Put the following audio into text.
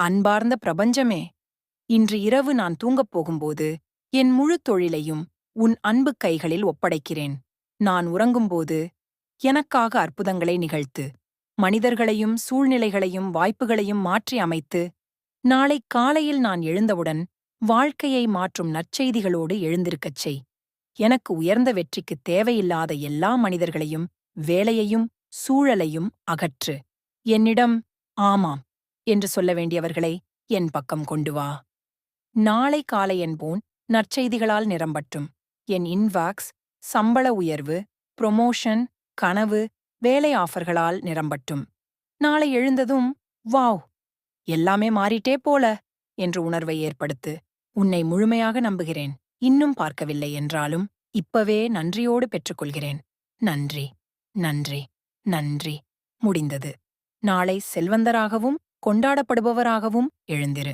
அன்பார்ந்த பிரபஞ்சமே, இன்று இரவு நான் தூங்கப் போகும்போது என் முழு தொழிலையும் உன் அன்புக் கைகளில் ஒப்படைக்கிறேன். நான் உறங்கும்போது எனக்காக அற்புதங்களை நிகழ்த்து, மனிதர்களையும் சூழ்நிலைகளையும் வாய்ப்புகளையும் மாற்றி அமைத்து, நாளை காலையில் நான் எழுந்தவுடன் வாழ்க்கையை மாற்றும் நற்செய்திகளோடு எழுந்திருக்கச் செய். எனக்கு உயர்ந்த வெற்றிக்குத் தேவையில்லாத எல்லா மனிதர்களையும் வேலையையும் சூழலையும் அகற்று. என்னிடம் ஆமாம் என்று சொல்ல வேண்டியவர்களை என் பக்கம் கொண்டு வா. நாளை காலை என் போன் நற்செய்திகளால் நிரம்பட்டும். என் இன்பாக்ஸ் சம்பள உயர்வு, புரொமோஷன், கனவு, வேலை ஆஃபர்களால் நிரம்பட்டும். நாளை எழுந்ததும் வாவ், எல்லாமே மாறிட்டே போல என்று உணர்வை ஏற்படுத்து. உன்னை முழுமையாக நம்புகிறேன். இன்னும் பார்க்கவில்லை என்றாலும் இப்பவே நன்றியோடு பெற்றுக்கொள்கிறேன். நன்றி, நன்றி, நன்றி. முடிந்தது. நாளை செல்வந்தராகவும் கொண்டாடப்படுபவராகவும் எழுந்திரு.